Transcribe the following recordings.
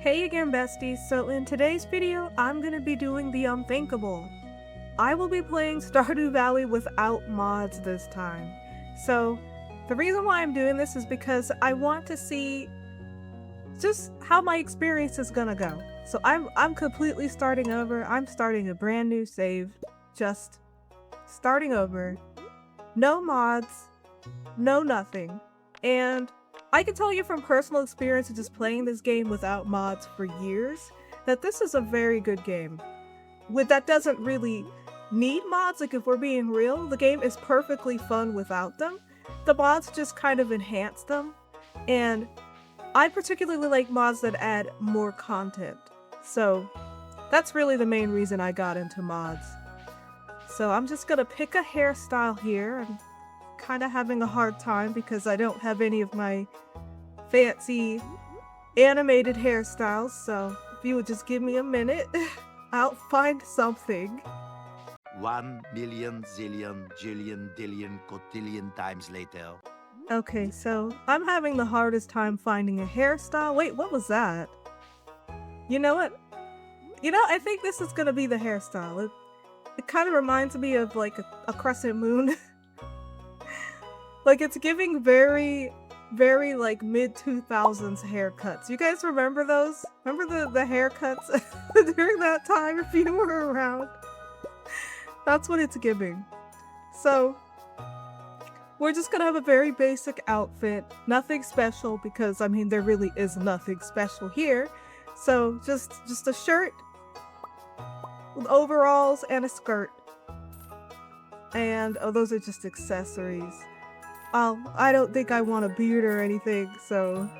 Hey again, besties. So in today's video, I'm gonna be doing the unthinkable. I will be playing Stardew Valley without mods this time. So the reason why I'm doing this is because I want to see just how my experience is gonna go. So I'm completely starting over. I'm starting a brand new save, just starting over. No mods, no nothing. And I can tell you from personal experience of just playing this game without mods for years that this is a very good game. That doesn't really need mods, like if we're being real, the game is perfectly fun without them. The mods just kind of enhance them, and I particularly like mods that add more content. So that's really the main reason I got into mods. So I'm just gonna pick a hairstyle here. I'm kind of having a hard time because I don't have any of my fancy animated hairstyles, so if you would just give me a minute, I'll find something. 1 million zillion jillion dillion cotillion times later. Okay, so I'm having the hardest time finding a hairstyle. Wait, what was that? You know what? I think this is gonna be the hairstyle. It kind of reminds me of like a crescent moon. Like it's giving very like mid-2000s haircuts. You guys remember those? Remember the haircuts during that time if you were around? That's what it's giving. So we're just gonna have a very basic outfit. Nothing special because I mean there really is nothing special here. So just a shirt with overalls and a skirt. And oh, those are just accessories. I don't think I want a beard or anything, so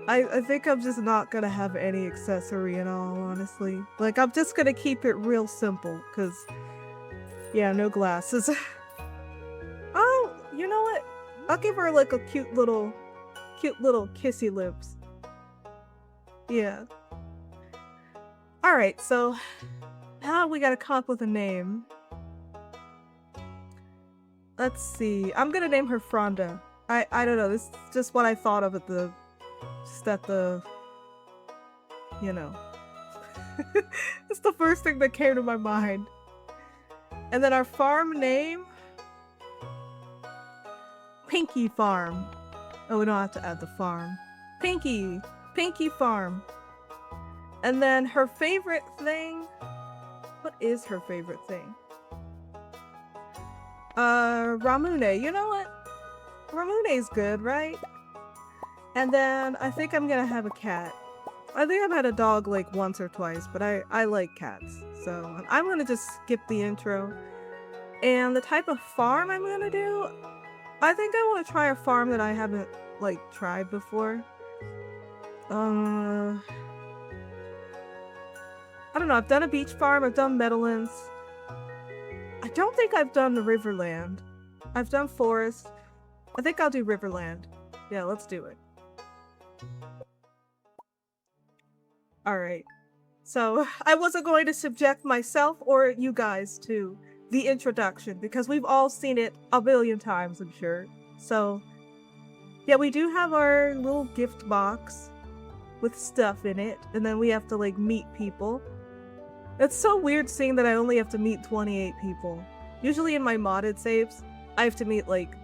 I think I'm just not gonna have any accessory at all, honestly. Like, I'm just gonna keep it real simple, cause, yeah, no glasses. Oh, you know what? I'll give her like a cute little kissy lips. Yeah. Alright, so now we gotta come up with a name. Let's see. I'm gonna name her Fronda. I don't know. This is just what I thought of at the it's the first thing that came to my mind. And then our farm name, Pinky Farm. Oh, we don't have to add the farm. Pinky Farm. And then her favorite thing. What is her favorite thing? Ramune. You know what? Ramune's good, right? And then I think I'm gonna have a cat. I think I've had a dog like once or twice, but I like cats. So I'm gonna just skip the intro. And the type of farm I'm gonna do, I think I want to try a farm that I haven't like tried before. I don't know. I've done a beach farm. I've done Meadowlands. I don't think I've done the Riverland. I've done Forest. I think I'll do Riverland. Yeah, let's do it. Alright. So, I wasn't going to subject myself or you guys to the introduction because we've all seen it a billion times, I'm sure. So, yeah, we do have our little gift box with stuff in it, and then we have to, like, meet people. It's so weird seeing that I only have to meet 28 people. Usually in my modded saves, I have to meet like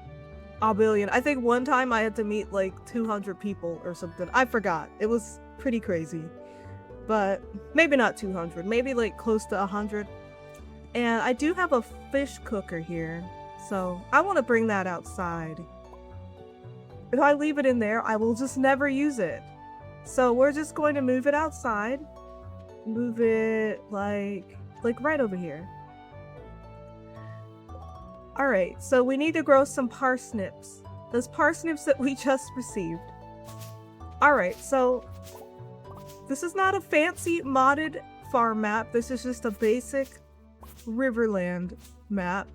a billion. I think one time I had to meet like 200 people or something. I forgot. It was pretty crazy. But maybe not 200. Maybe like close to 100. And I do have a fish cooker here. So I want to bring that outside. If I leave it in there, I will just never use it. So we're just going to move it outside. Move it like right over here. Alright, so we need to grow some parsnips. Those parsnips that we just received. Alright, so this is not a fancy modded farm map. This is just a basic Riverland map.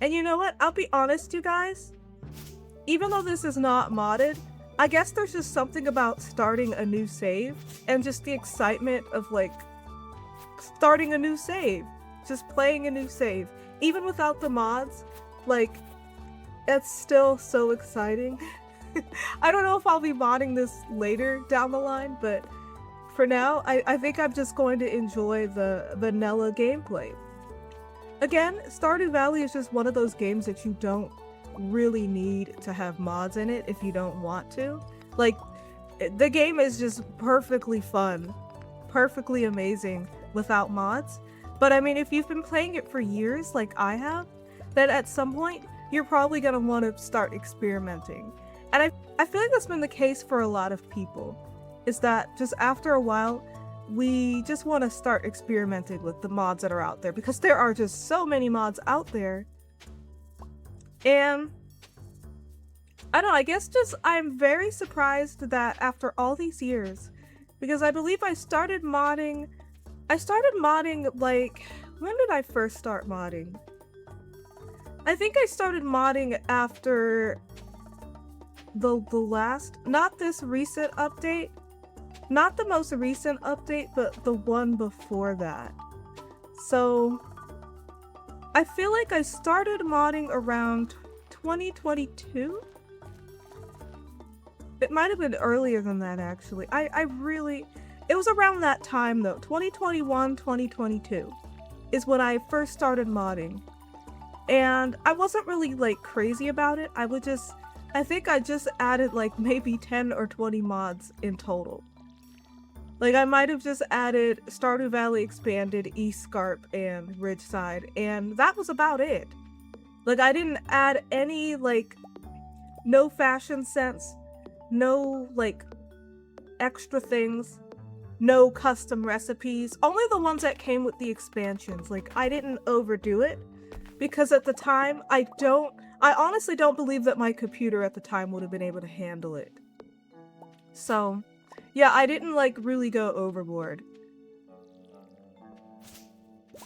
And you know what? I'll be honest, you guys. Even though this is not modded, I guess there's just something about starting a new save and just the excitement of like starting a new save, just playing a new save, even without the mods. Like, it's still so exciting. I don't know if I'll be modding this later down the line, but for now, I think I'm just going to enjoy the vanilla gameplay. Again, Stardew Valley is just one of those games that you don't really need to have mods in it if you don't want to. Like, the game is just perfectly fun, perfectly amazing without mods. But I mean, if you've been playing it for years like I have, then at some point you're probably gonna want to start experimenting. And I feel like that's been the case for a lot of people, is that just after a while we just want to start experimenting with the mods that are out there, because there are just so many mods out there. And I don't know, I guess just I'm very surprised that after all these years, because I believe I started modding like, when did I first start modding? I think I started modding after the last, not this recent update, not the most recent update, but the one before that. So I feel like I started modding around 2022. It might have been earlier than that, actually. It was around that time though. 2021, 2022 is when I first started modding. And I wasn't really like crazy about it. I think I just added like maybe 10 or 20 mods in total. Like, I might have just added Stardew Valley Expanded, East Scarp, and Ridgeside, and that was about it. Like, I didn't add any, like, no fashion sense, no, like, extra things, no custom recipes, only the ones that came with the expansions. Like, I didn't overdo it, because at the time, I honestly don't believe that my computer at the time would have been able to handle it. So, yeah, I didn't, like, really go overboard.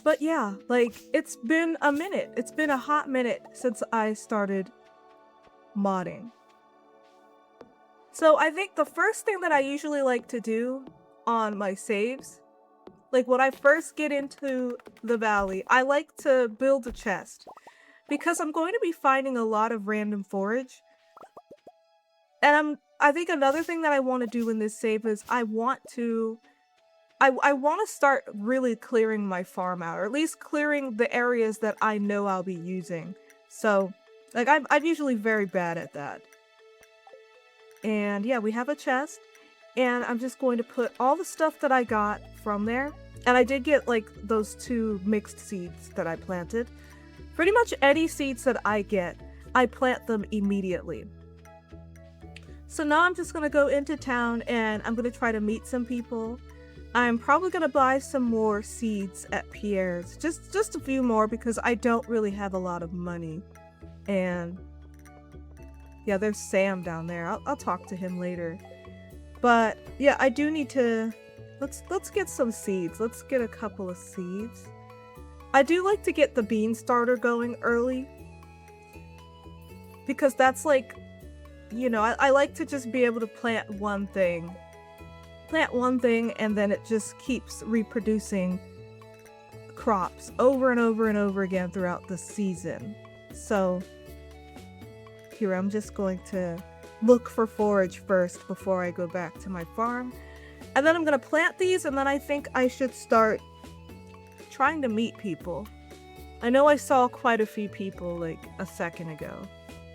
But yeah, like, it's been a minute. It's been a hot minute since I started modding. So I think the first thing that I usually like to do on my saves, like when I first get into the valley, I like to build a chest. Because I'm going to be finding a lot of random forage. And I think another thing that I want to do in this save is I want to start really clearing my farm out, or at least clearing the areas that I know I'll be using. So, like, I'm usually very bad at that. And yeah, we have a chest, and I'm just going to put all the stuff that I got from there. And I did get, like, those 2 mixed seeds that I planted. Pretty much any seeds that I get, I plant them immediately. So now I'm just gonna go into town and I'm gonna try to meet some people. I'm probably gonna buy some more seeds at Pierre's, just a few more, because I don't really have a lot of money. And yeah, there's Sam down there. I'll talk to him later. But yeah, I do need to let's get some seeds. Let's get a couple of seeds. I do like to get the bean starter going early, because that's like, you know, I like to just be able to plant one thing and then it just keeps reproducing crops over and over and over again throughout the season. So here, I'm just going to look for forage first before I go back to my farm, and then I'm gonna plant these, and then I think I should start trying to meet people. I know I saw quite a few people like a second ago.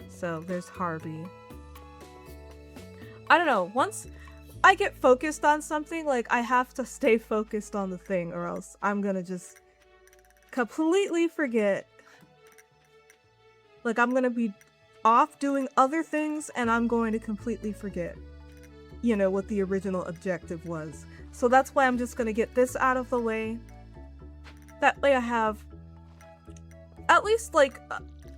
So there's Harvey. I don't know, once I get focused on something, like, I have to stay focused on the thing, or else I'm gonna just completely forget. Like, I'm gonna be off doing other things, and I'm going to completely forget, you know, what the original objective was. So that's why I'm just gonna get this out of the way. That way I have at least, like,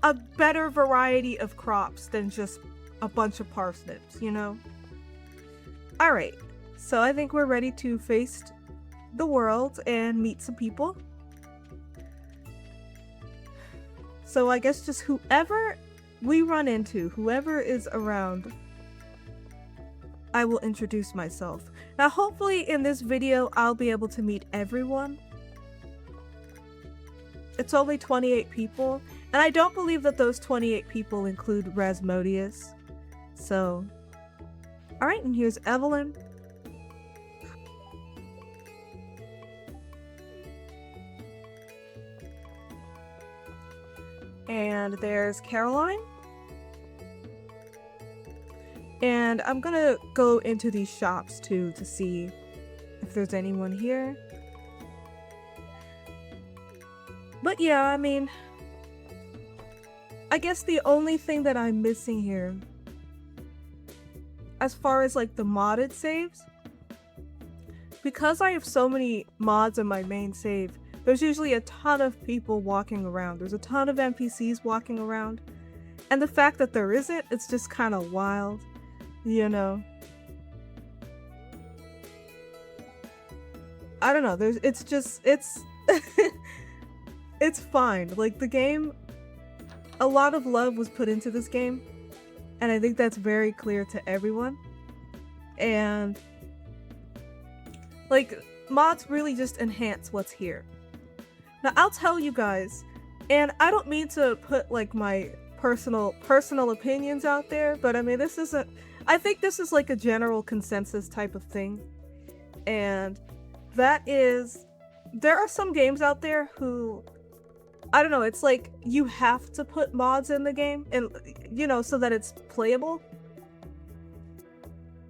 a better variety of crops than just a bunch of parsnips, you know? Alright, so I think we're ready to face the world and meet some people. So I guess just whoever we run into, whoever is around, I will introduce myself. Now hopefully in this video I'll be able to meet everyone. It's only 28 people, and I don't believe that those 28 people include Rasmodius. So, alright, and here's Evelyn. And there's Caroline. And I'm gonna go into these shops too to see if there's anyone here. But yeah, I mean, I guess the only thing that I'm missing here, as far as like the modded saves, because I have so many mods in my main save, there's usually a ton of people walking around. There's a ton of NPCs walking around. And the fact that there isn't, it's just kind of wild, you know? I don't know, it's it's fine. Like, the game, a lot of love was put into this game, and I think that's very clear to everyone. And like, mods really just enhance what's here. Now, I'll tell you guys, and I don't mean to put like my personal opinions out there, but I mean, I think this is like a general consensus type of thing. And that is, there are some games out there who, I don't know, it's like you have to put mods in the game, and you know, so that it's playable.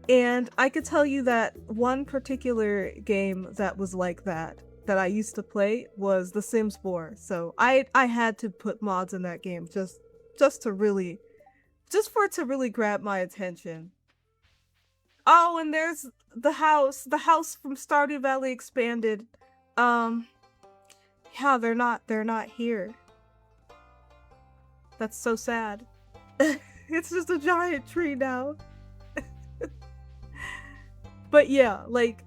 And I could tell you that one particular game that was like that I used to play was The Sims 4. So I had to put mods in that game just for it to really grab my attention. Oh, and there's the house from Stardew Valley Expanded. Yeah, they're not here. That's so sad. It's just a giant tree now. But yeah, like,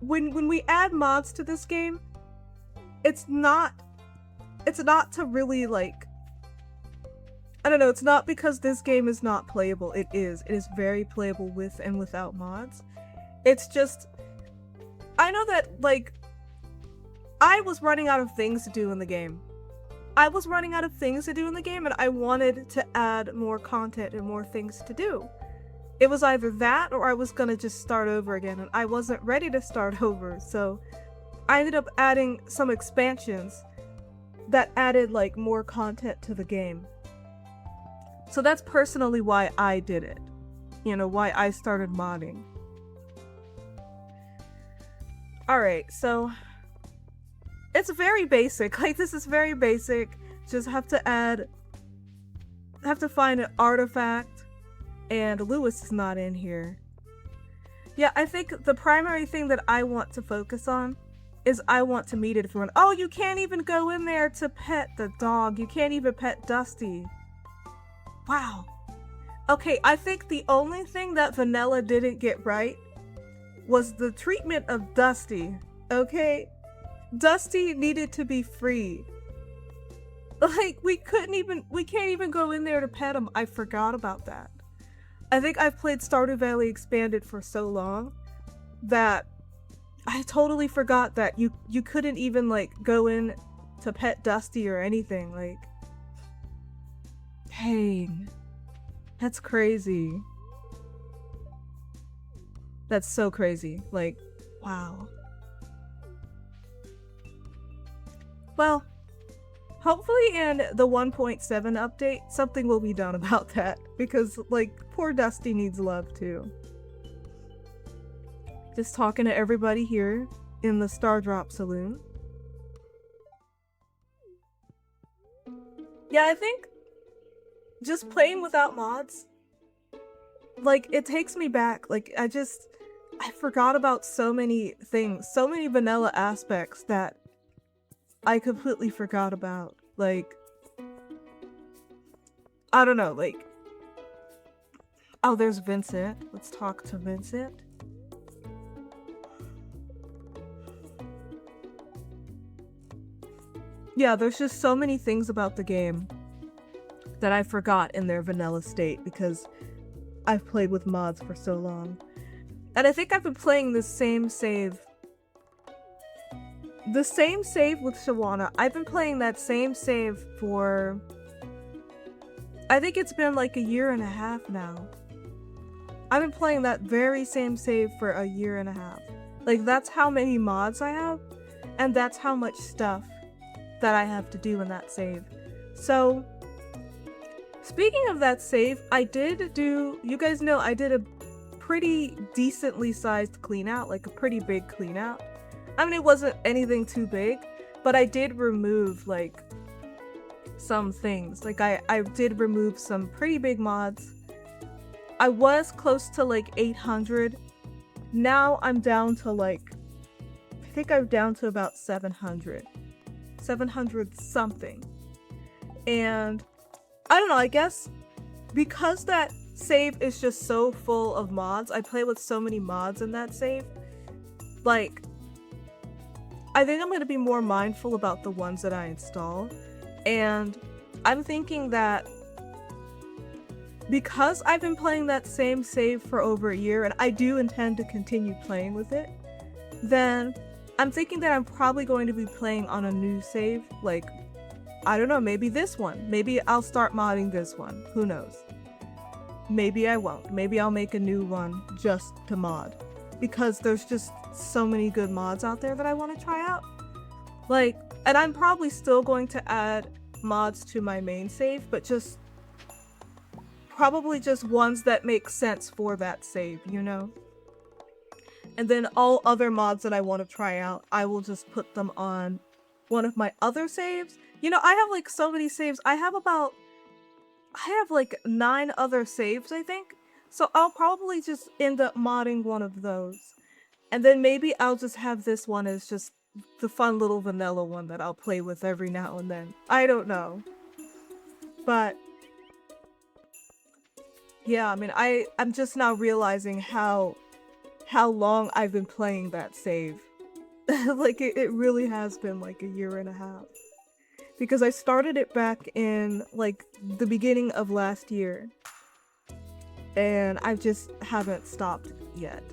when we add mods to this game, it's not to really, like, I don't know, it's not because this game is not playable. It is very playable with and without mods. It's just, I know that, like, I was running out of things to do in the game. And I wanted to add more content and more things to do. It was either that or I was gonna just start over again, and I wasn't ready to start over, so I ended up adding some expansions that added like more content to the game. So that's personally why I did it. You know, why I started modding. Alright, so it's very basic. Like, this is very basic. Just have to find an artifact. And Lewis is not in here. Yeah, I think the primary thing that I want to focus on is I want to meet everyone. Oh, you can't even go in there to pet the dog. You can't even pet Dusty. Wow. Okay, I think the only thing that Vanilla didn't get right was the treatment of Dusty. Okay? Dusty needed to be free. Like, we can't even go in there to pet him. I forgot about that. I think I've played Stardew Valley Expanded for so long that I totally forgot that you couldn't even, like, go in to pet Dusty or anything. Like, dang. That's crazy. That's so crazy. Like, wow. Well, hopefully in the 1.7 update, something will be done about that, because, like, poor Dusty needs love too. Just talking to everybody here in the Star Drop Saloon. Yeah, I think just playing without mods, like, it takes me back. Like, I forgot about so many things, so many vanilla aspects that I completely forgot about. Like, I don't know, like, oh, there's Vincent. Let's talk to Vincent. Yeah, there's just so many things about the game that I forgot in their vanilla state because I've played with mods for so long. And I think I've been playing the same save with Shawana. I've been playing that same save for, I think it's been like a year and a half now. I've been playing that very same save for a year and a half. Like, that's how many mods I have, and that's how much stuff that I have to do in that save. So, speaking of that save, I did do, you guys know I did a pretty decently sized clean out, like a pretty big clean out. I mean, it wasn't anything too big, but I did remove like some things. Like I did remove some pretty big mods. I was close to like 800. Now I'm down to like, I think I'm down to about 700. 700 something. And I don't know, I guess because that save is just so full of mods, I play with so many mods in that save, like, I think I'm going to be more mindful about the ones that I install. And I'm thinking that because I've been playing that same save for over a year, and I do intend to continue playing with it, then I'm thinking that I'm probably going to be playing on a new save. Like, I don't know, maybe this one. Maybe I'll start modding this one. Who knows? Maybe I won't. Maybe I'll make a new one just to mod. Because there's just so many good mods out there that I want to try out. Like, and I'm probably still going to add mods to my main save, but just probably just ones that make sense for that save, you know? And then all other mods that I want to try out, I will just put them on one of my other saves. You know, I have like so many saves. I have like 9 other saves, I think. So I'll probably just end up modding one of those. And then maybe I'll just have this one as just the fun little vanilla one that I'll play with every now and then. I don't know. But yeah, I mean, I'm just now realizing how long I've been playing that save. Like, it really has been like a year and a half. Because I started it back in, like, the beginning of last year. And I just haven't stopped yet.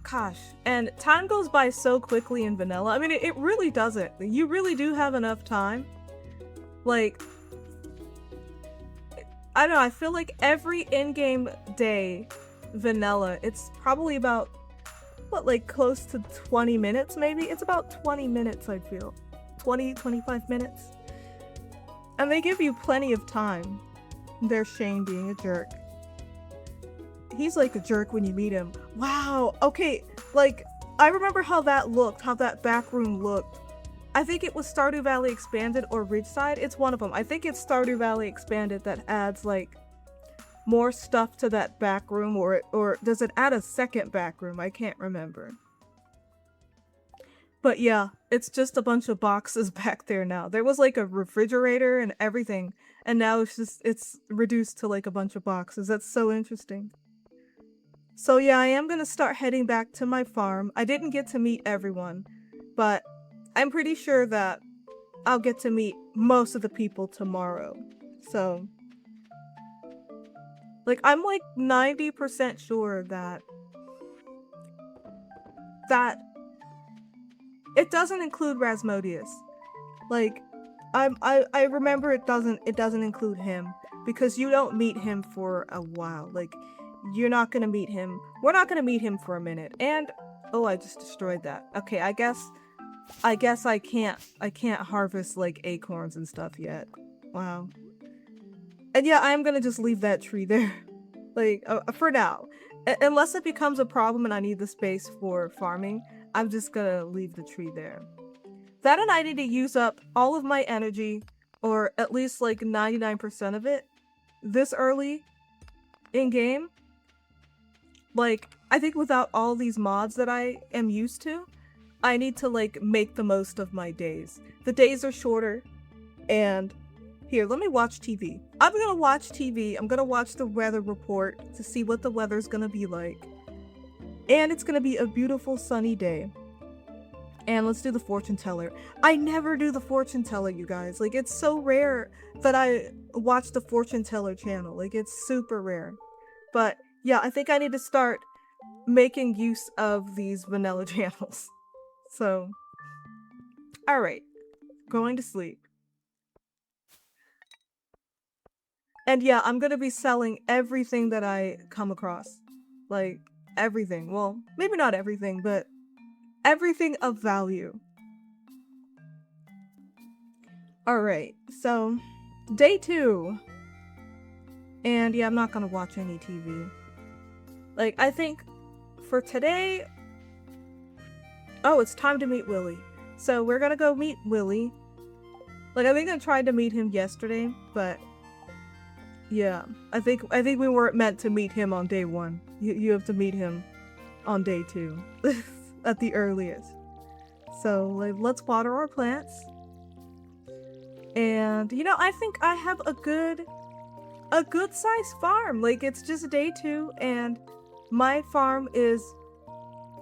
Gosh, and time goes by so quickly in vanilla. I mean, it really doesn't. You really do have enough time. Like, I don't know, I feel like every in-game day vanilla, it's probably about, what, like close to 20 minutes maybe? It's about 20 minutes, I feel. 20, 25 minutes. And they give you plenty of time. There's Shane being a jerk. He's like a jerk when you meet him. Wow, okay, like, I remember how that looked, how that back room looked. I think it was Stardew Valley Expanded or Ridgeside. It's one of them. I think it's Stardew Valley Expanded that adds, like, more stuff to that back room, or does it add a second back room? I can't remember. But yeah, it's just a bunch of boxes back there now. There was like a refrigerator and everything, and now it's reduced to like a bunch of boxes. That's so interesting. So yeah, I am gonna start heading back to my farm. I didn't get to meet everyone, but I'm pretty sure that I'll get to meet most of the people tomorrow. So, like, I'm like 90% sure that it doesn't include Rasmodius. Like, I remember it doesn't include him, because you don't meet him for a while. Like, you're not gonna meet him. We're not gonna meet him for a minute. And oh, I just destroyed that. Okay, I guess I can't harvest like acorns and stuff yet. Wow. And yeah, I'm gonna just leave that tree there. Like, for now. Unless it becomes a problem and I need the space for farming, I'm just gonna leave the tree there. That, and I need to use up all of my energy, or at least like 99% of it, this early in game. Like, I think without all these mods that I am used to, I need to like make the most of my days. The days are shorter, and here, let me watch TV. I'm gonna watch TV. I'm gonna watch the weather report to see what the weather's gonna be like. And it's gonna be a beautiful sunny day. And let's do the fortune teller. I never do the fortune teller, you guys. Like, it's so rare that I watch the fortune teller channel. Like, it's super rare. But yeah, I think I need to start making use of these vanilla channels. So, alright. Going to sleep. And yeah, I'm gonna be selling everything that I come across. Like, everything. Well, maybe not everything, but everything of value. Alright, so day 2. And yeah, I'm not gonna watch any TV. Like, I think for today... Oh, it's time to meet Willie. So we're gonna go meet Willie. Like, I think I tried to meet him yesterday, but... Yeah, I think we weren't meant to meet him on day 1. You have to meet him on day 2. At the earliest. So, like, let's water our plants. And, you know, I think I have a good size farm. Like, it's just day 2, and my farm is,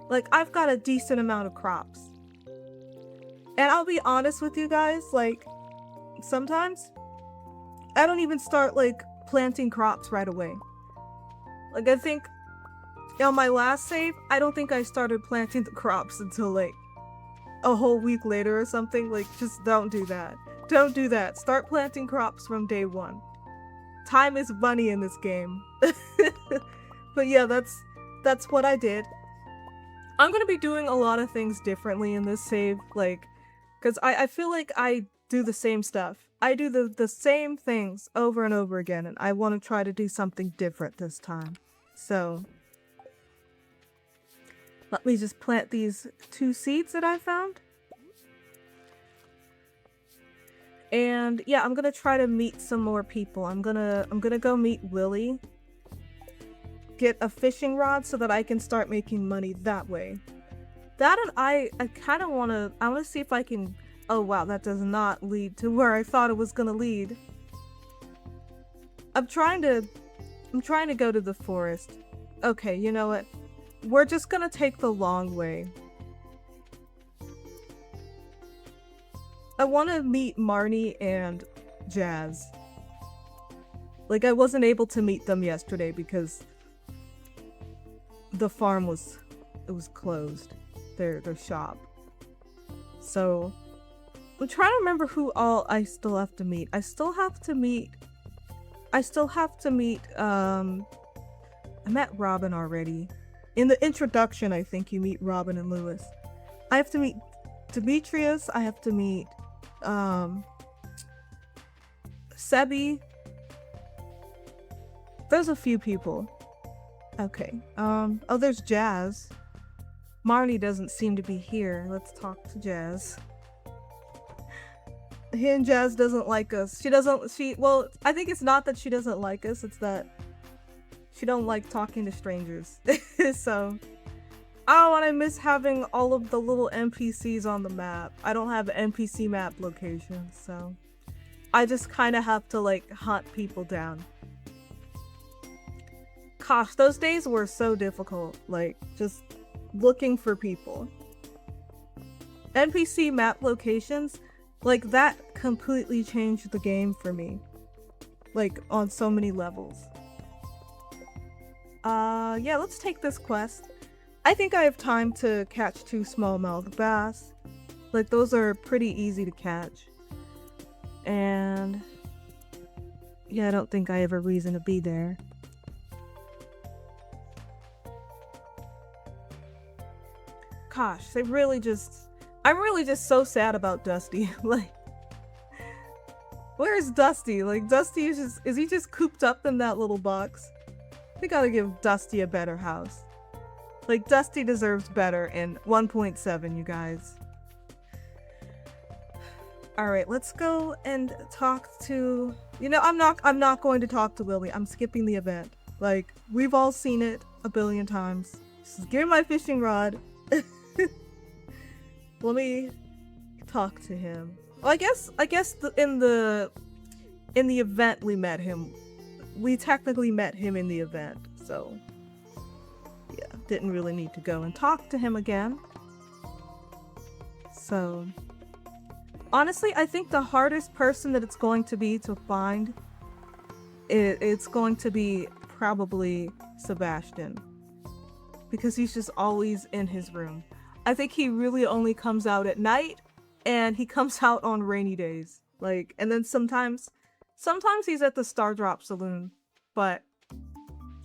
like, I've got a decent amount of crops. And I'll be honest with you guys, like, sometimes I don't even start, like, planting crops right away. Like, I think on my last save, I don't think I started planting the crops until, like, a whole week later or something. Like, just don't do that. Don't do that. Start planting crops from day 1. Time is money in this game. But yeah, that's what I did. I'm gonna be doing a lot of things differently in this save, like, because I feel like I do the same stuff. I do the same things over and over again, and I want to try to do something different this time. So, let me just plant these 2 seeds that I found. And yeah, I'm gonna try to meet some more people. I'm gonna go meet Willie. Get a fishing rod so that I can start making money that way. That, and I kind of wanna see if I can. Oh wow, that does not lead to where I thought it was gonna lead. I'm trying to go to the forest. Okay, you know what? We're just gonna take the long way. I want to meet Marnie and Jazz. Like, I wasn't able to meet them yesterday because the farm was closed. Their shop. So I'm trying to remember who all I still have to meet. I met Robin already. In the introduction, I think you meet Robin and Lewis. I have to meet Demetrius. I have to meet Sebi. There's a few people. Okay. Oh, there's Jazz. Marnie doesn't seem to be here. Let's talk to Jazz. And Jazz doesn't like us. Well, I think it's not that she doesn't like us, it's that she don't like talking to strangers. So, oh, and I miss having all of the little NPCs on the map. I don't have NPC map locations, so I just kind of have to, like, hunt people down. Gosh, those days were so difficult, like, just looking for people. NPC map locations, like, that completely changed the game for me. Like, on so many levels. Yeah, let's take this quest. I think I have time to catch 2 smallmouth bass. Like, those are pretty easy to catch. And yeah, I don't think I have a reason to be there. Gosh, I'm really just so sad about Dusty. Like, where's Dusty? Like, Dusty is he just cooped up in that little box? We gotta give Dusty a better house. Like, Dusty deserves better in 1.7, you guys. Alright, let's go and talk to... You know, I'm not going to talk to Willie. I'm skipping the event. Like, we've all seen it a billion times. Just give me my fishing rod. Let me talk to him. Well, I guess in the event we met him. We technically met him in the event, so yeah, didn't really need to go and talk to him again. So honestly, I think the hardest person that it's going to be to find, it's going to be probably Sebastian, because he's just always in his room. I think he really only comes out at night, and he comes out on rainy days. Like, and then sometimes he's at the Star Drop Saloon, but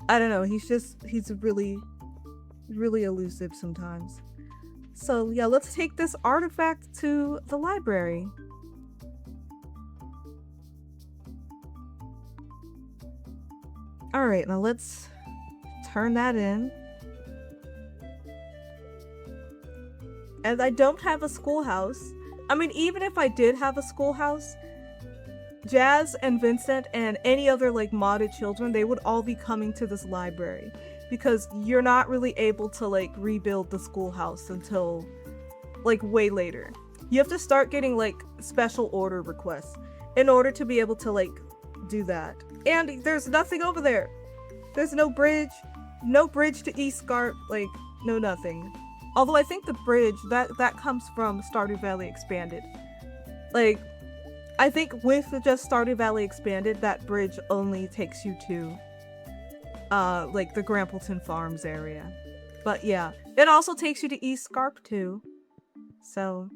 I don't know, he's really, really elusive sometimes. So yeah, let's take this artifact to the library. Alright, now let's turn that in. And I don't have a schoolhouse. I mean, even if I did have a schoolhouse, Jazz and Vincent and any other like modded children, they would all be coming to this library because you're not really able to like rebuild the schoolhouse until like way later. You have to start getting like special order requests in order to be able to like do that. And there's nothing over there. There's no bridge to East Scarp, like no nothing. Although I think the bridge that comes from Stardew Valley Expanded. Like I think with just Stardew Valley Expanded, that bridge only takes you to like the Grampleton Farms area. But yeah, it also takes you to East Scarp too. So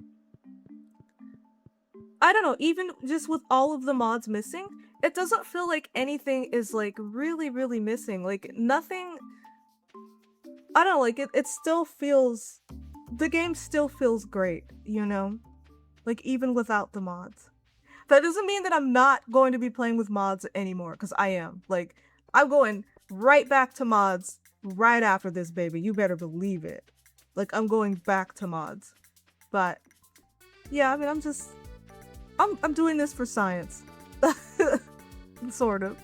I don't know, even just with all of the mods missing, it doesn't feel like anything is like really missing. Like nothing, I don't know, like it still feels, the game still feels great, you know? Like even without the mods. That doesn't mean that I'm not going to be playing with mods anymore, because I am. Like, I'm going right back to mods right after this, baby. You better believe it. Like, I'm going back to mods. But, yeah, I mean, I'm doing this for science. Sort of.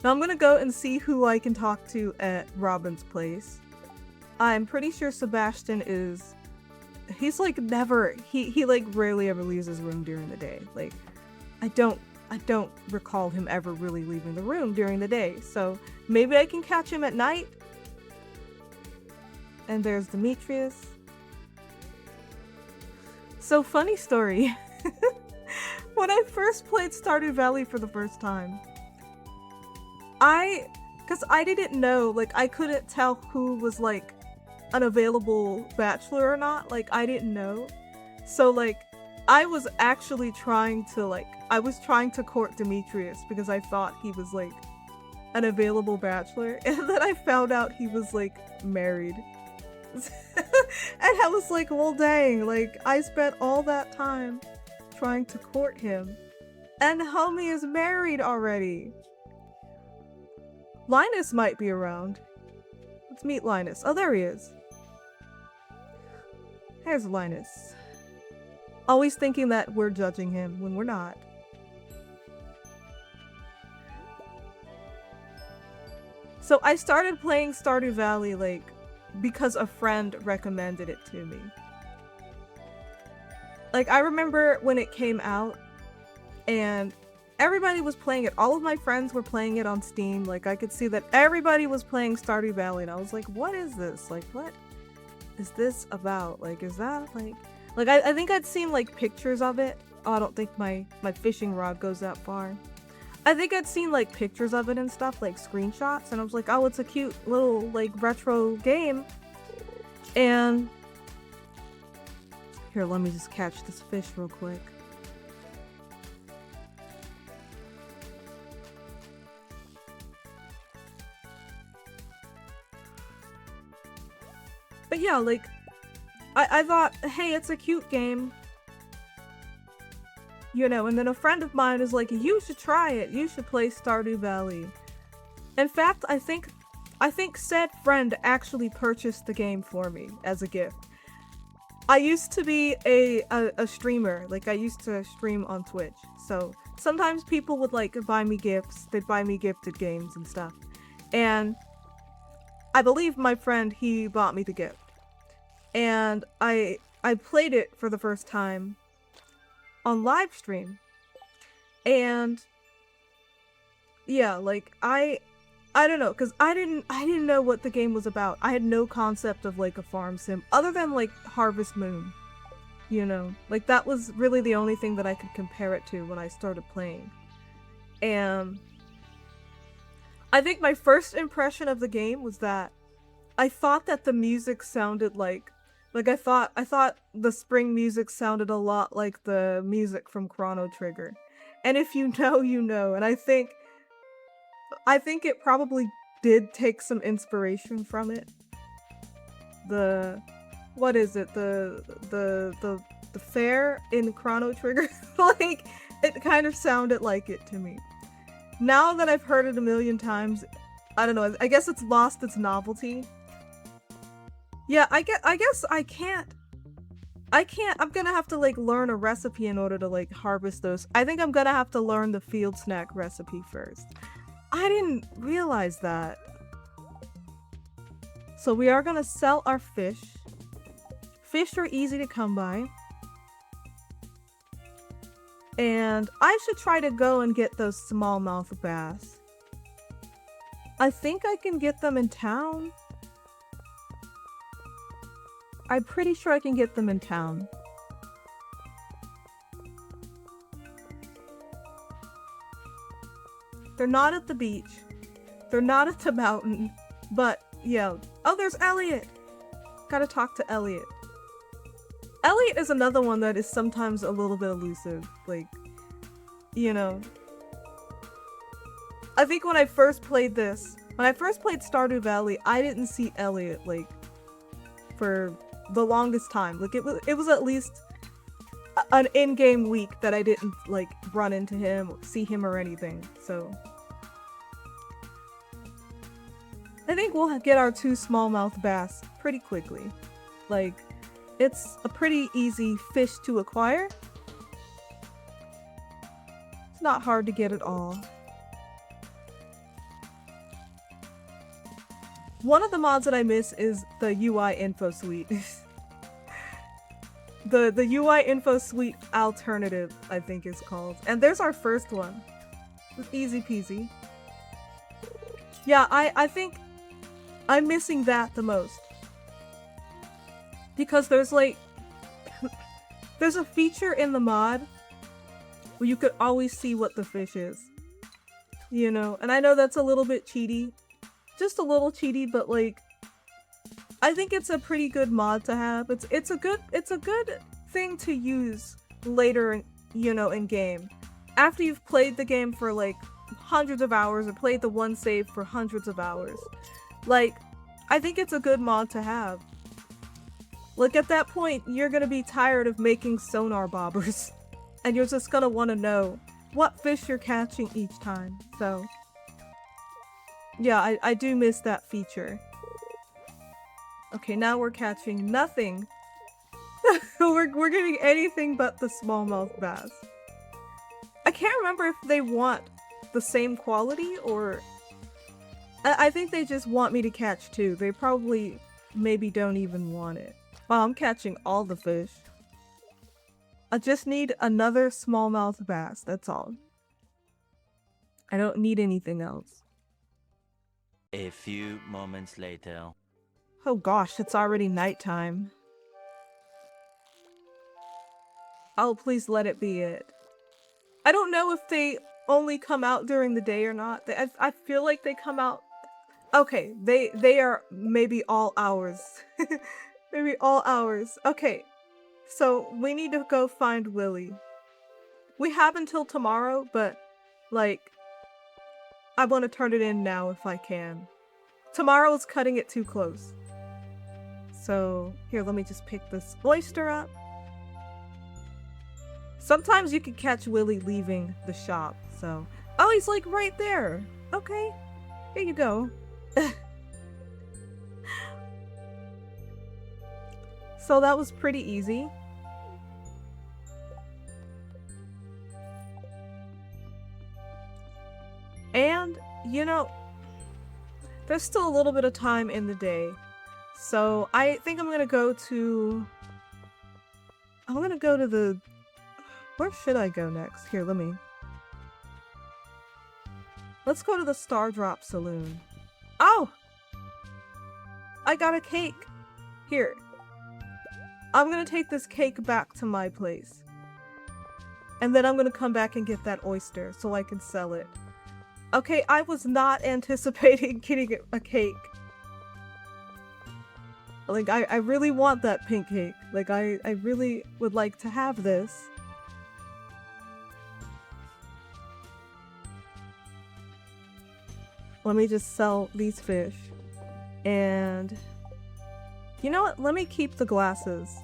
Now I'm gonna go and see who I can talk to at Robin's place. I'm pretty sure Sebastian is... He's like never... He like rarely ever leaves his room during the day. Like, I don't recall him ever really leaving the room during the day. So maybe I can catch him at night. And there's Demetrius. So funny story. When I first played Stardew Valley for the first time, because I didn't know, like I couldn't tell who was like an available bachelor or not, like I didn't know. So like I was actually trying to court Demetrius because I thought he was like an available bachelor, and then I found out he was like married. And I was like, well dang, like I spent all that time trying to court him and homie is married already. Linus might be around. Let's meet Linus. Oh, there he is. Here's Linus. Always thinking that we're judging him when we're not. So I started playing Stardew Valley like because a friend recommended it to me. Like I remember when it came out and everybody was playing it. All of my friends were playing it on Steam. Like I could see that everybody was playing Stardew Valley and I was like, what is this? Like what is this about? Like is that like I think I'd seen like pictures of it. Oh, I don't think my fishing rod goes that far. I think I'd seen like pictures of it and stuff, like screenshots, and I was like, oh, it's a cute little like retro game. And here, let me just catch this fish real quick. But yeah, like I thought, hey, it's a cute game. You know, and then a friend of mine is like, you should try it. You should play Stardew Valley. In fact, I think said friend actually purchased the game for me as a gift. I used to be a streamer. Like I used to stream on Twitch. So sometimes people would like buy me gifts. They'd buy me gifted games and stuff. And I believe my friend, he bought me the gift. And I played it for the first time on live stream. And yeah, like I don't know, because I didn't know what the game was about. I had no concept of like a farm sim other than like Harvest Moon. You know, like that was really the only thing that I could compare it to when I started playing. And I think my first impression of the game was that I thought that the music sounded like I thought the spring music sounded a lot like the music from Chrono Trigger. And if you know, you know. And I think it probably did take some inspiration from it. What is it? The fair in Chrono Trigger? Like, it kind of sounded like it to me. now that I've heard it a million times, I don't know, I guess it's lost its novelty. Yeah, I guess I can't, I'm gonna have to like learn a recipe in order to like harvest those. I think I'm gonna have to learn the field snack recipe first. I didn't realize that. So we are gonna sell our fish. Fish are easy to come by. And I should try to go and get those smallmouth bass. I think I can get them in town. I'm pretty sure I can get them in town. They're not at the beach. They're not at the mountain. But, yeah. Oh, there's Elliot! Gotta talk to Elliot. Elliot is another one that is sometimes a little bit elusive. Like, you know. I think when I first played this, when I first played Stardew Valley, I didn't see Elliot, like, for the longest time. Like, it was at least an in-game week that I didn't, like, run into him, see him or anything, so. I think we'll get our 2 smallmouth bass pretty quickly. Like, it's a pretty easy fish to acquire. It's not hard to get at all. One of the mods that I miss is the UI info suite. the UI info suite alternative, I think is called. And there's our first one. Easy peasy. Yeah, I think I'm missing that the most. Because there's like there's a feature in the mod where you could always see what the fish is. You know, and I know that's a little bit cheaty. Just a little cheaty, but like I think it's a pretty good mod to have. It's a good thing to use later, you know, in game. After you've played the game for like hundreds of hours or played the one save for hundreds of hours. Like, I think it's a good mod to have. Like, at that point, you're gonna be tired of making sonar bobbers. And you're just gonna want to know what fish you're catching each time, so. Yeah, I do miss that feature. Okay, now we're catching nothing. we're getting anything but the smallmouth bass. I can't remember if they want the same quality or... I think they just want me to catch 2. They probably maybe don't even want it. Wow, I'm catching all the fish. I just need another smallmouth bass, that's all. I don't need anything else. A few moments later. Oh gosh, it's already nighttime. Oh, please let it be it. I don't know if they only come out during the day or not. I feel like they come out... Okay, they are maybe all hours. Maybe all hours. Okay, so we need to go find Willy. We have until tomorrow, but like, I want to turn it in now if I can. Tomorrow's cutting it too close. So here, let me just pick this oyster up. Sometimes you can catch Willy leaving the shop, so... Oh, he's like right there! Okay, here you go. So that was pretty easy. And, you know, there's still a little bit of time in the day. So I think I'm gonna go to the... Where should I go next? Here, let's go to the Star Drop Saloon. Oh! I got a cake! Here. I'm gonna take this cake back to my place. And then I'm gonna come back and get that oyster so I can sell it. Okay, I was not anticipating getting a cake. Like, I really want that pink cake. Like, I really would like to have this. Let me just sell these fish. And... You know what? Let me keep the glasses.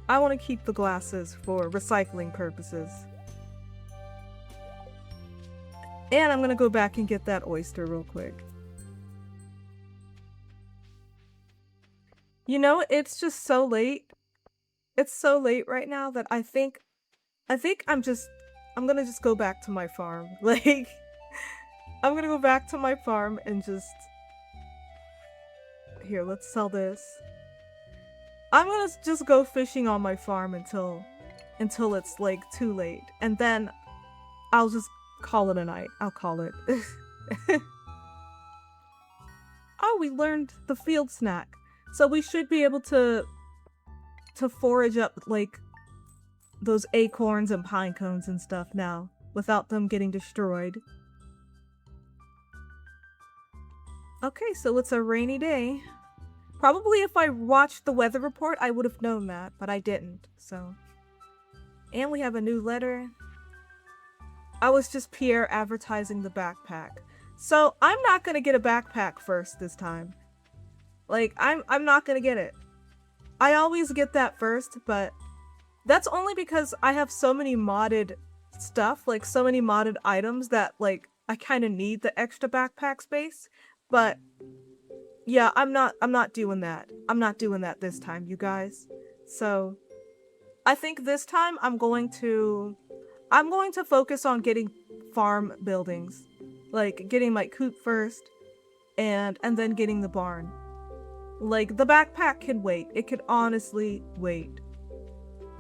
I want to keep the glasses for recycling purposes. And I'm gonna go back and get that oyster real quick. You know, it's just so late. It's so late right now that I think I'm gonna just go back to my farm. Like, I'm gonna go back to my farm and just... Here, let's sell this. I'm gonna just go fishing on my farm until it's like too late. And then I'll just call it a night. I'll call it. Oh, we learned the field snack. So we should be able to forage up like those acorns and pine cones and stuff now without them getting destroyed. Okay, so it's a rainy day. Probably if I watched the weather report, I would have known that, but I didn't, so. And we have a new letter. I was just Pierre advertising the backpack. So I'm not gonna get a backpack first this time. Like, I'm not gonna get it. I always get that first, but that's only because I have so many modded stuff, like so many modded items that like I kind of need the extra backpack space. But yeah, I'm not doing that. I'm not doing that this time, you guys. So I think this time I'm going to focus on getting farm buildings. Like getting my coop first and then getting the barn. Like the backpack can wait. It could honestly wait.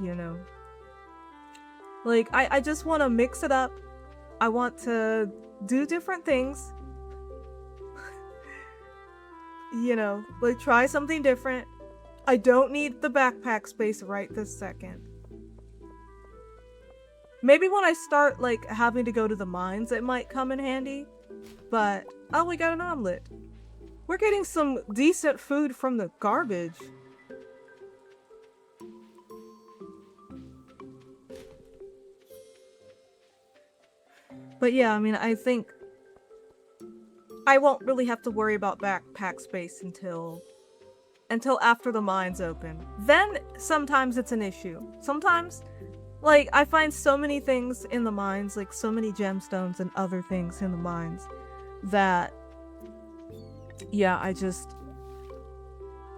You know. Like I just want to mix it up. I want to do different things. You know, like try something different. I don't need the backpack space right this second. Maybe when I start like having to go to the mines, it might come in handy. But, oh, we got an omelet. We're getting some decent food from the garbage. But yeah, I mean, I think I won't really have to worry about backpack space until after the mines open. Then sometimes it's an issue. Sometimes, like, I find so many things in the mines, like so many gemstones and other things in the mines that, yeah,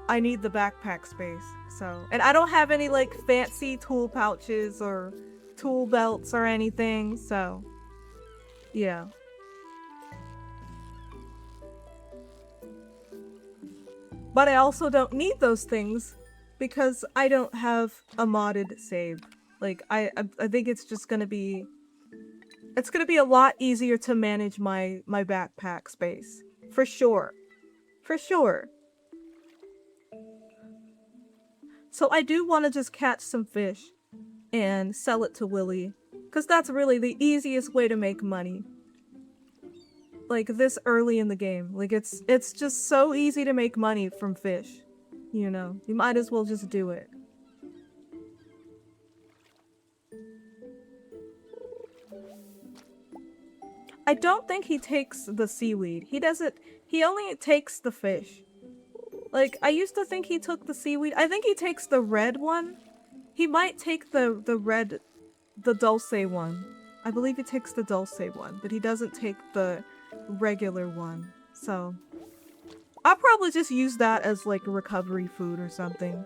I need the backpack space. So, and I don't have any like fancy tool pouches or tool belts or anything, so yeah. But I also don't need those things because I don't have a modded save. Like I think it's just gonna be a lot easier to manage my backpack space. For sure. For sure. So I do want to just catch some fish and sell it to Willy, because that's really the easiest way to make money. Like this early in the game. Like it's just so easy to make money from fish. You know, you might as well just do it. I don't think he takes the seaweed. He doesn't. He only takes the fish. Like, I used to think he took the seaweed. I think he takes the red one. He might take the dulce one. I believe he takes the dulce one, but he doesn't take the regular one. So, I'll probably just use that as like a recovery food or something.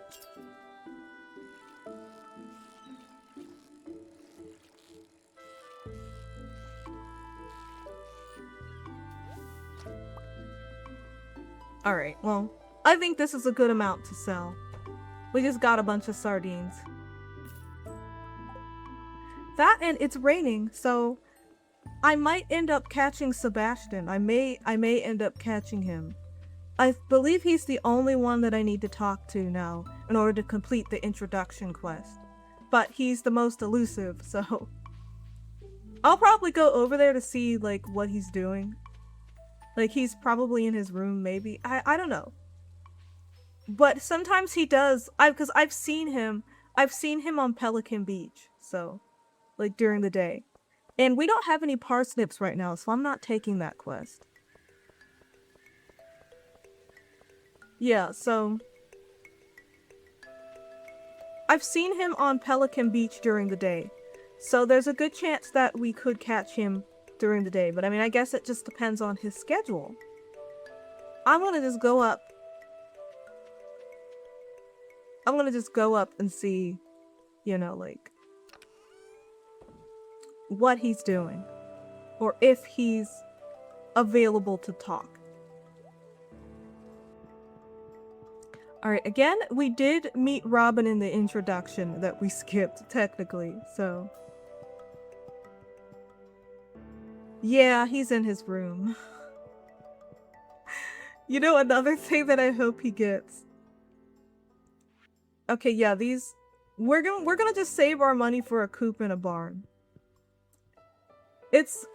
Alright, well, I think this is a good amount to sell. We just got a bunch of sardines. That, and it's raining, so I might end up catching Sebastian. I may end up catching him. I believe he's the only one that I need to talk to now in order to complete the introduction quest. But he's the most elusive, so I'll probably go over there to see like what he's doing. Like he's probably in his room, maybe. I don't know. But sometimes he does. Because I've seen him on Pelican Beach. So, like during the day. And we don't have any parsnips right now, so I'm not taking that quest. Yeah, so I've seen him on Pelican Beach during the day. So there's a good chance that we could catch him during the day, but I mean, I guess it just depends on his schedule. I'm gonna just go up. I'm gonna just go up and see, you know, like, what he's doing. Or if he's available to talk. Alright, again, we did meet Robin in the introduction that we skipped, technically, so... Yeah, he's in his room. You know, another thing that I hope he gets. Okay, yeah, these... We're gonna just save our money for a coop in a barn. It's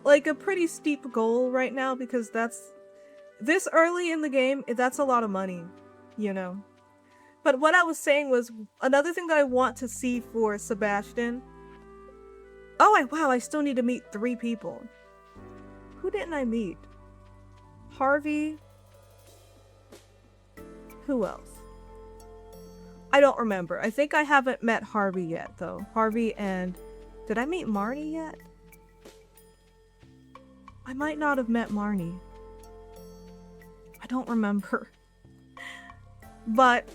like a pretty steep goal right now because that's... This early in the game, that's a lot of money, you know? But what I was saying was, another thing that I want to see for Sebastian... Oh, wow, I still need to meet 3 people. Who didn't I meet? Harvey. Who else? I don't remember. I think I haven't met Harvey yet, though. Harvey and... Did I meet Marnie yet? I might not have met Marnie. I don't remember. But...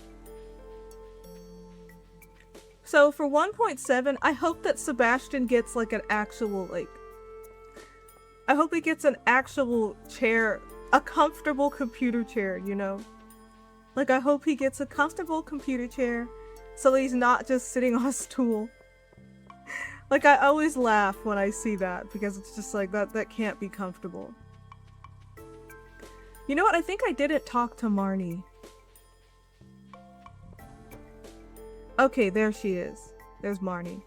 So for 1.7, I hope that Sebastian gets like an actual, like... I hope he gets an actual chair, a comfortable computer chair, you know? Like, I hope he gets a comfortable computer chair so he's not just sitting on a stool. Like, I always laugh when I see that because it's just like, that can't be comfortable. You know what? I think I didn't talk to Marnie. Okay, there she is. There's Marnie.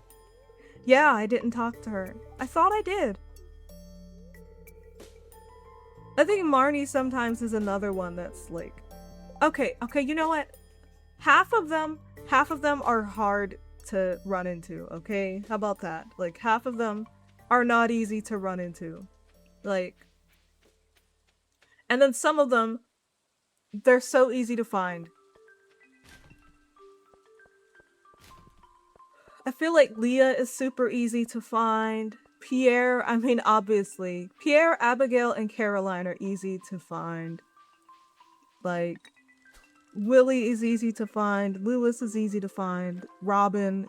Yeah, I didn't talk to her. I thought I did. I think Marnie sometimes is another one that's like... Okay, you know what? Half of them are hard to run into, okay? How about that? Like, half of them are not easy to run into. Like... And then some of them, they're so easy to find. I feel like Leah is super easy to find. Pierre, I mean, obviously. Pierre, Abigail, and Caroline are easy to find. Like, Willie is easy to find. Lewis is easy to find. Robin,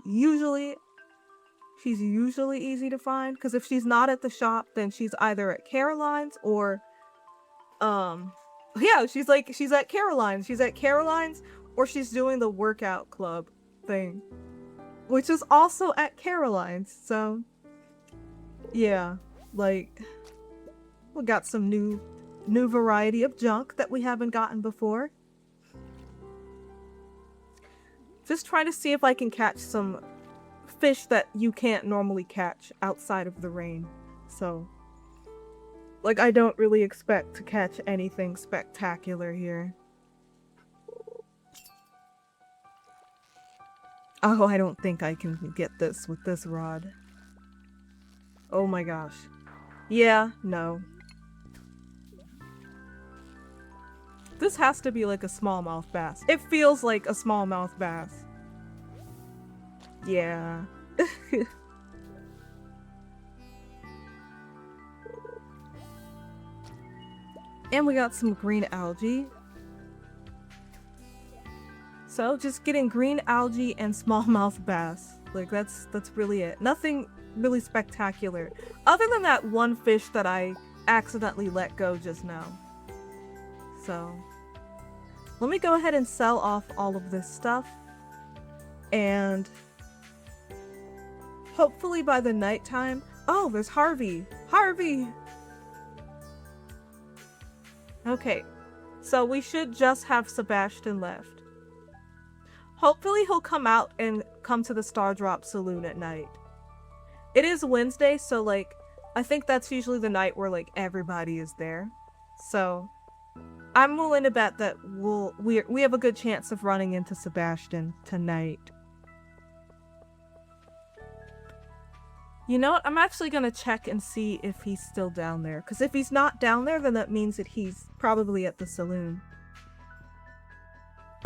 she's usually easy to find. Because if she's not at the shop, then she's either at Caroline's or... Yeah, she's at Caroline's. She's at Caroline's or she's doing the workout club thing. Which is also at Caroline's, so... Yeah, like... We got some new variety of junk that we haven't gotten before. Just trying to see if I can catch some fish that you can't normally catch outside of the rain. So... Like, I don't really expect to catch anything spectacular here. Oh, I don't think I can get this with this rod. Oh my gosh. Yeah, no. This has to be like a smallmouth bass. It feels like a smallmouth bass. Yeah. And we got some green algae. So just getting green algae and smallmouth bass. Like that's really it. Nothing really spectacular. Other than that one fish that I accidentally let go just now. So let me go ahead and sell off all of this stuff. And hopefully by the nighttime... Oh, there's Harvey! Harvey! Okay, so we should just have Sebastian left. Hopefully he'll come out and come to the Star Drop Saloon at night. It is Wednesday, so like, I think that's usually the night where like everybody is there. So, I'm willing to bet that we have a good chance of running into Sebastian tonight. You know what? I'm actually gonna check and see if he's still down there. Because if he's not down there, then that means that he's probably at the saloon.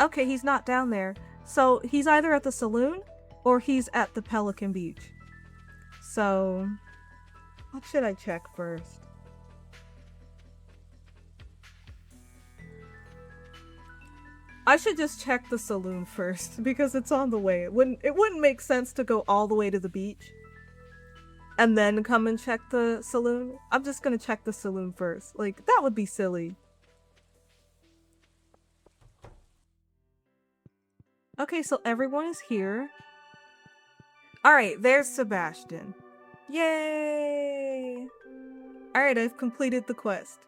Okay, he's not down there. So he's either at the saloon or he's at the Pelican Beach. So What should I check first? I should just check the saloon first because it's on the way. It wouldn't make sense to go all the way to the beach and then come and check the saloon. I'm just gonna check the saloon first. Like, that would be silly. Okay, so everyone is here. Alright, there's Sebastian. Yay! Alright, I've completed the quest.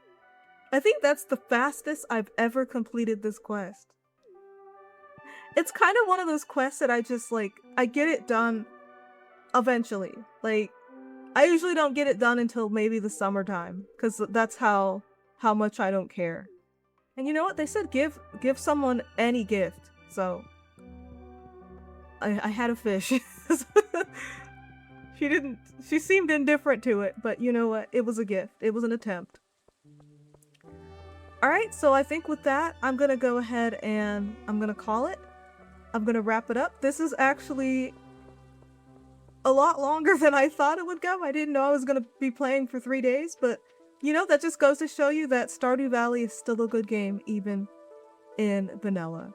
I think that's the fastest I've ever completed this quest. It's kind of one of those quests that I just, like, I get it done eventually. Like, I usually don't get it done until maybe the summertime, because that's how much I don't care. And you know what? They said give someone any gift, so I had a fish. She seemed indifferent to it, but you know what? It was a gift. It was an attempt. Alright, so I think with that, I'm gonna go ahead and I'm gonna call it. I'm gonna wrap it up. This is actually a lot longer than I thought it would go. I didn't know I was gonna be playing for 3 days, but you know, that just goes to show you that Stardew Valley is still a good game, even in vanilla.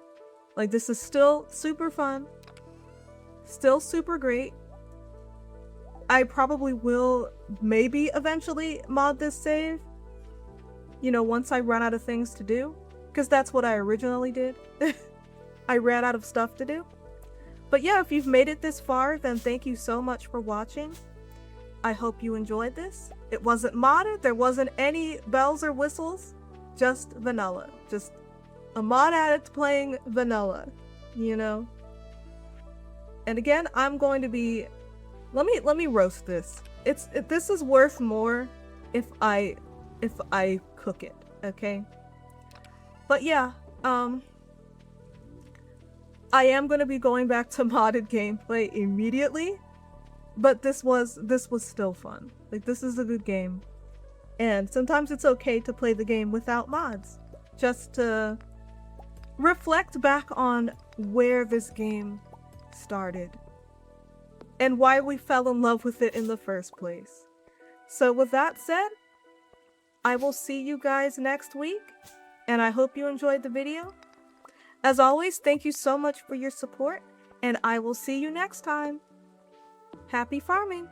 Like, this is still super fun, still super great. I probably will maybe eventually mod this save, you know, once I run out of things to do, because that's what I originally did. I ran out of stuff to do. But yeah, if you've made it this far, then thank you so much for watching. I hope you enjoyed this. It wasn't modded, there wasn't any bells or whistles, just vanilla. Just a mod addict playing vanilla, you know? And again, I'm going to be... Let me roast this. This is worth more if I cook it, okay? But yeah, I am going to be going back to modded gameplay immediately, but this was still fun. Like, this is a good game, and sometimes it's okay to play the game without mods, just to reflect back on where this game started and why we fell in love with it in the first place. So with that said, I will see you guys next week, and I hope you enjoyed the video. As always, thank you so much for your support, and I will see you next time. Happy farming!